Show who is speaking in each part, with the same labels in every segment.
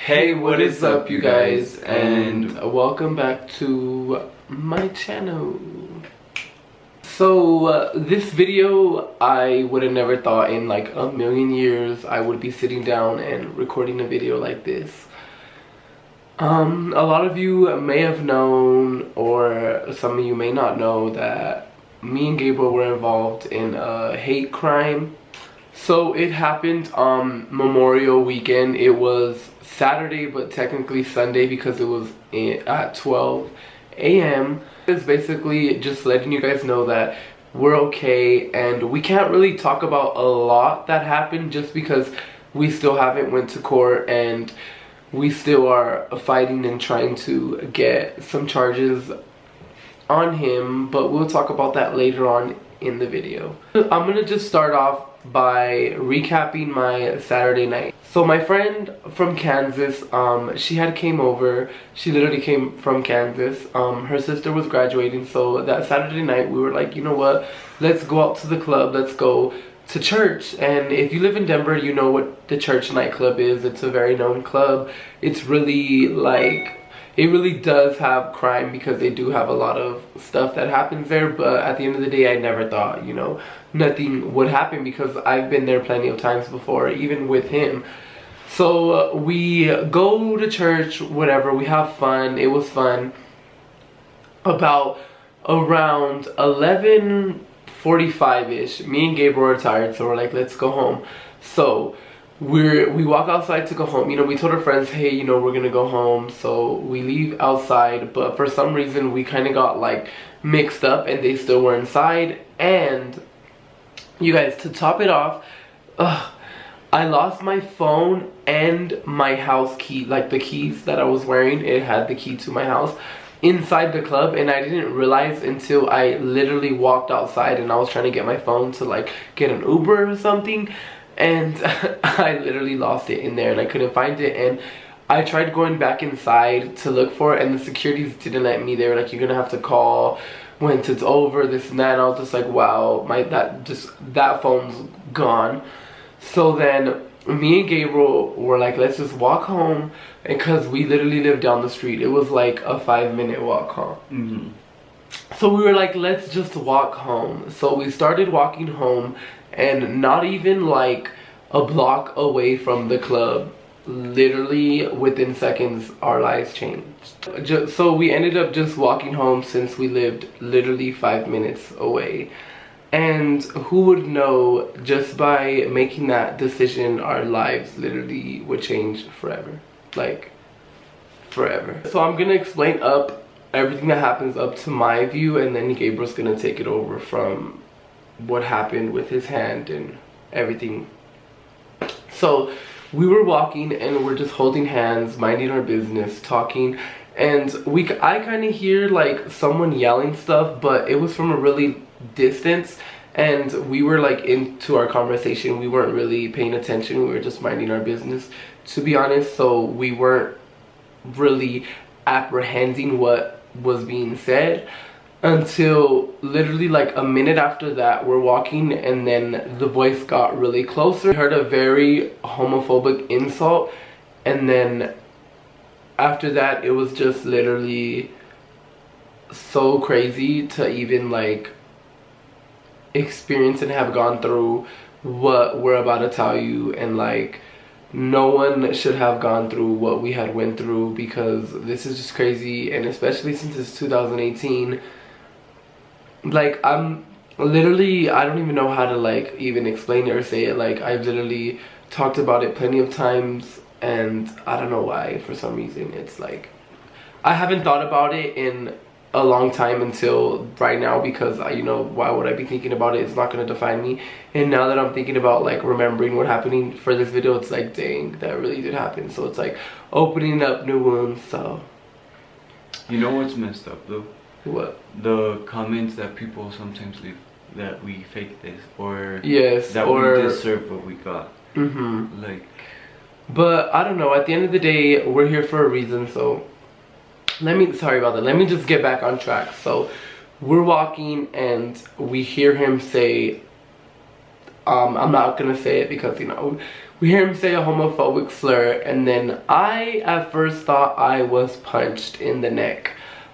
Speaker 1: Hey, what is up, you guys? And welcome back to my channel. So this video, I would have never thought in like a million years I would be sitting down and recording a video like this. A lot of you may have known, or some of you may not know, that me and Gabriel were involved in a hate crime. So it happened on Memorial Weekend. It was Saturday, but technically Sunday because it was at 12 a.m. It's basically just letting you guys know that we're okay, and we can't really talk about a lot that happened just because we still haven't went to court and we still are fighting and trying to get some charges on him, but we'll talk about that later on in the video. I'm gonna just start off by recapping my Saturday night. So my friend from Kansas, she had came over. She literally came from Kansas. Her sister was graduating, so that Saturday night we were like, you know what, let's go out to the club, let's go to church. And if you live in Denver, you know what the Church nightclub is. It's a very known club. It's really like, it really does have crime because they do have a lot of stuff that happens there, but at the end of the day, I never thought, you know, nothing would happen because I've been there plenty of times before, even with him. So we go to church, whatever, we have fun. It was fun. About around 11:45-ish, me and Gabriel were tired, so we're like, let's go home. So we walk outside to go home. You know, we told our friends, hey, you know, we're gonna go home. So we leave outside, but for some reason we kind of got like mixed up and they still were inside. And you guys, to top it off, I lost my phone and my house key, like the keys that I was wearing. It had the key to my house inside the club, and I didn't realize until I literally walked outside and I was trying to get my phone to like get an Uber or something, and I literally lost it in there and I couldn't find it. And I tried going back inside to look for it, and the securities didn't let me. They were like, you're gonna have to call once it's over, this and that. And I was just like, wow, that phone's gone. So then me and Gabriel were like, let's just walk home, because we literally lived down the street. It was like a 5-minute walk home. So we were like, let's just walk home. So we started walking home, and not even like a block away from the club, literally within seconds our lives changed. So we ended up just walking home, since we lived literally 5 minutes away. And who would know, just by making that decision, our lives literally would change forever. Like, forever. So I'm gonna explain up everything that happens up to my view, and then Gabriel's gonna take it over from what happened with his hand and everything. So we were walking and we're just holding hands, minding our business, talking, and I kind of hear like someone yelling stuff, but it was from a really distance, and we were like into our conversation. We weren't really paying attention. We were just minding our business, to be honest. So we weren't really apprehending what was being said until literally like a minute after that. We're walking, and then the voice got really closer. We heard a very homophobic insult, and then after that it was just literally so crazy to even like experience and have gone through what we're about to tell you. And like, no one should have gone through what we had went through, because this is just crazy. And especially since it's 2018, like, I'm literally, I don't even know how to like even explain it or say it. Like, I've literally talked about it plenty of times, and I don't know why, for some reason it's like I haven't thought about it in a long time until right now, because you know, why would I be thinking about it? It's not going to define me. And now that I'm thinking about like remembering what happening for this video, it's like, dang, that really did happen. So it's like opening up new wounds. So
Speaker 2: you know what's messed up though?
Speaker 1: What?
Speaker 2: The comments that people sometimes leave, that we fake this, or
Speaker 1: yes,
Speaker 2: that
Speaker 1: or
Speaker 2: we deserve what we got. Like,
Speaker 1: but I don't know, at the end of the day, we're here for a reason. So sorry about that, let me just get back on track. So we're walking and we hear him say, I'm not gonna say it because, you know, We hear him say a homophobic slur, and then I at first thought I was punched in the neck.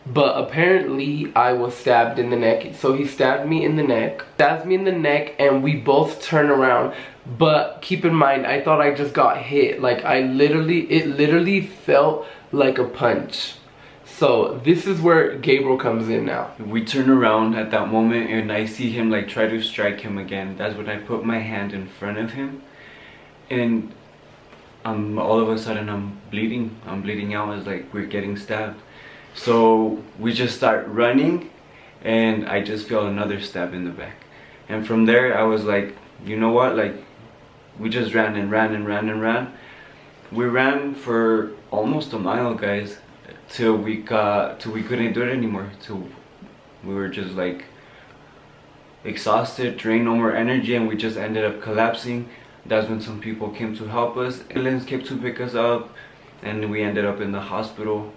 Speaker 1: But apparently I was stabbed in the neck. So he stabbed me in the neck, and we both turn around. But keep in mind, I thought I just got hit. Like it literally felt like a punch. So this is where Gabriel comes in now.
Speaker 2: We turn around at that moment and I see him like try to strike him again. That's when I put my hand in front of him, and all of a sudden I'm bleeding out. It's like we're getting stabbed. So we just start running, and I just feel another stab in the back. And from there I was like, you know what, like we just ran and ran and ran and ran. We ran for almost a mile, guys, till we couldn't do it anymore, till we were just like exhausted, drained, no more energy, and we just ended up collapsing. That's when some people came to help us. Ambulance came to pick us up, and we ended up in the hospital.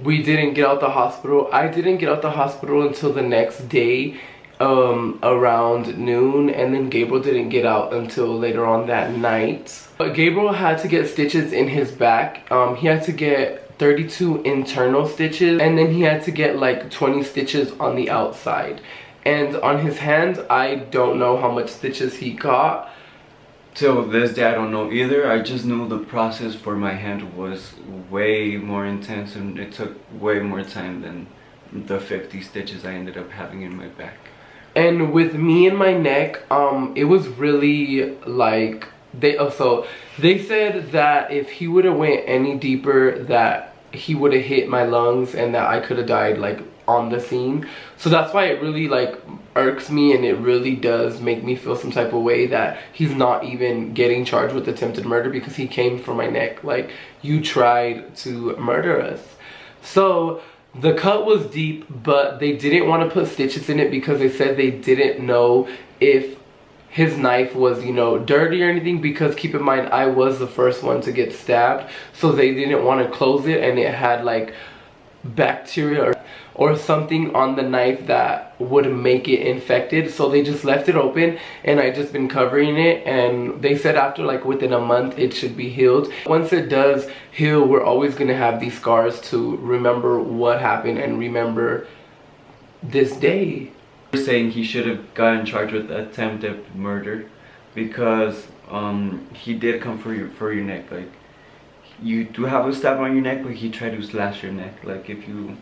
Speaker 1: We didn't get out the hospital. I didn't get out the hospital until the next day, around noon, and then Gabriel didn't get out until later on that night. But Gabriel had to get stitches in his back. He had to get 32 internal stitches, and then he had to get like 20 stitches on the outside. And on his hands, I don't know how much stitches he got.
Speaker 2: Till this day I don't know either. I just know the process for my hand was way more intense, and it took way more time than the 50 stitches I ended up having in my back.
Speaker 1: And with me and my neck, it was really like they said that if he would have went any deeper, that he would have hit my lungs and that I could have died like on the scene. So that's why it really like irks me, and it really does make me feel some type of way that he's not even getting charged with attempted murder, because he came for my neck. Like, you tried to murder us. So the cut was deep, but they didn't want to put stitches in it because they said they didn't know if his knife was, you know, dirty or anything, because keep in mind I was the first one to get stabbed, so they didn't want to close it and it had like bacteria or something on the knife that would make it infected. So they just left it open, and I just been covering it, and they said after like within a month it should be healed. Once it does heal, we're always gonna have these scars to remember what happened and remember this day.
Speaker 2: They're saying he should have gotten charged with attempted murder because he did come for your neck. Like, you do have a stab on your neck, but he tried to slash your neck. Like, if you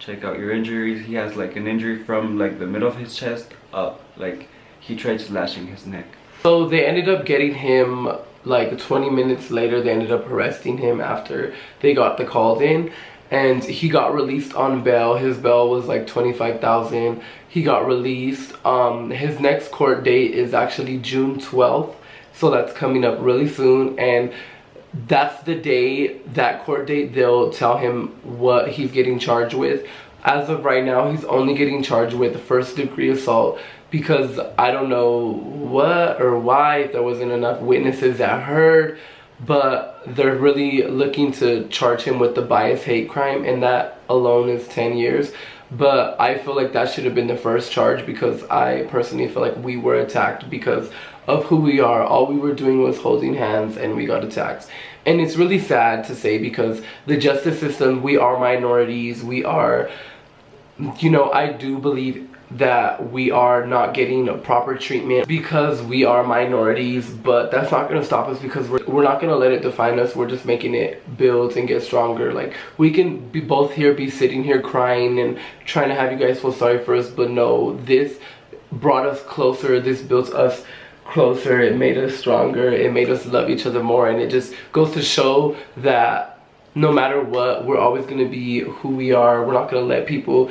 Speaker 2: check out your injuries, he has like an injury from like the middle of his chest up. Like, he tried slashing his neck. So
Speaker 1: they ended up getting him like 20 minutes later. They ended up arresting him after they got the calls in, and he got released on bail. His bail was like $25,000. He got released. His next court date is actually June 12th, so that's coming up really soon, and that's the day, that court date, they'll tell him what he's getting charged with. As of right now, he's only getting charged with first-degree assault, because I don't know what or why, if there wasn't enough witnesses that heard, but they're really looking to charge him with the bias hate crime, and that alone is 10 years. But I feel like that should have been the first charge, because I personally feel like we were attacked because of who we are. All we were doing was holding hands, and we got attacked. And it's really sad to say, because the justice system, we are minorities, we are, you know, I do believe that we are not getting a proper treatment because we are minorities, but that's not going to stop us, because we're not going to let it define us. We're just making it build and get stronger. Like, we can be both here, be sitting here crying and trying to have you guys feel sorry for us, but no, this brought us closer. This built us closer. It made us stronger. It made us love each other more, and it just goes to show that no matter what, we're always going to be who we are. We're not going to let people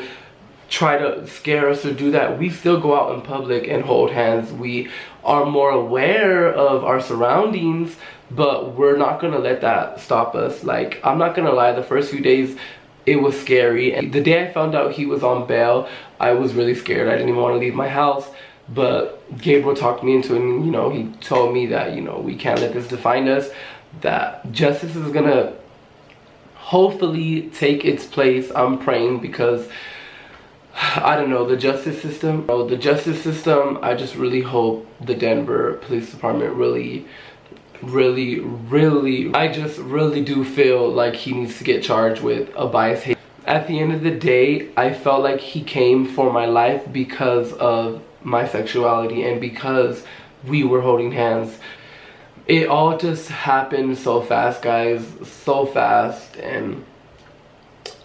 Speaker 1: try to scare us or do that. We still go out in public and hold hands. We are more aware of our surroundings, but we're not gonna let that stop us. Like, I'm not gonna lie, the first few days it was scary, and the day I found out he was on bail, I was really scared. I didn't even want to leave my house, but Gabriel talked me into it, and, you know, he told me that, you know, we can't let this define us, that justice is gonna hopefully take its place. I'm praying, because I don't know, the justice system, I just really hope the Denver Police Department really I just really do feel like he needs to get charged with a bias hate. At the end of the day, I felt like he came for my life because of my sexuality and because we were holding hands. It all just happened so fast, guys, so fast, and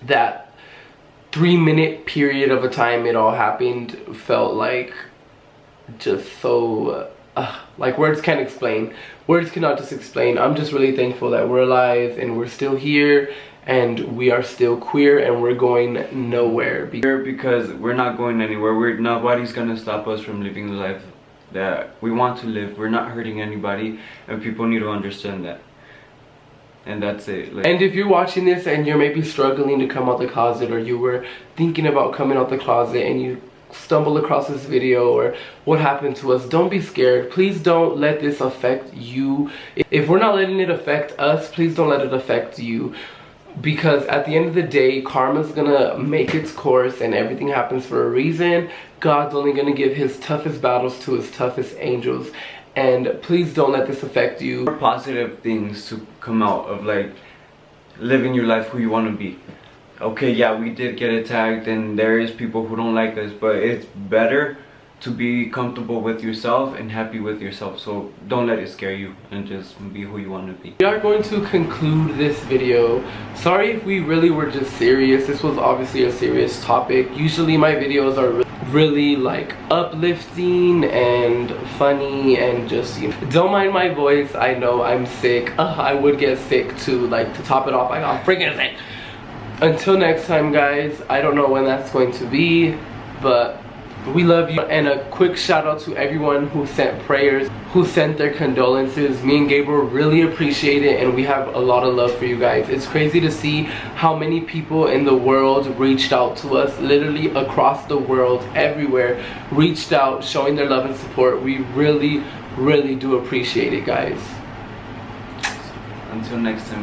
Speaker 1: that 3-minute period of a time it all happened felt like just so like words can't explain. Words cannot just explain. I'm just really thankful that we're alive and we're still here and we are still queer and we're going nowhere.
Speaker 2: Because we're not going anywhere. Nobody's gonna stop us from living the life that we want to live. We're not hurting anybody, and people need to understand that. And that's it.
Speaker 1: And if you're watching this and you're maybe struggling to come out the closet, or you were thinking about coming out the closet and you stumbled across this video or what happened to us, don't be scared. Please don't let this affect you. If we're not letting it affect us, please don't let it affect you, because at the end of the day, karma's gonna make its course and everything happens for a reason. God's only gonna give his toughest battles to his toughest angels, and please don't let this affect you.
Speaker 2: More positive things to come out of like living your life who you want to be. Okay, yeah, we did get attacked and there is people who don't like us, but it's better to be comfortable with yourself and happy with yourself. So don't let it scare you and just be who you want to be.
Speaker 1: We are going to conclude this video. Sorry if we really were just serious. This was obviously a serious topic. Usually my videos are really like uplifting and funny and just, you know, don't mind my voice. I know I'm sick. I would get sick too. Like, to top it off, I got freaking sick. Until next time, guys, I don't know when that's going to be, but we love you. And a quick shout out to everyone who sent prayers, who sent their condolences. Me and Gabriel really appreciate it, and we have a lot of love for you guys. It's crazy to see how many people in the world reached out to us, literally across the world, everywhere, reached out, showing their love and support. We really do appreciate it, guys.
Speaker 2: Until next time.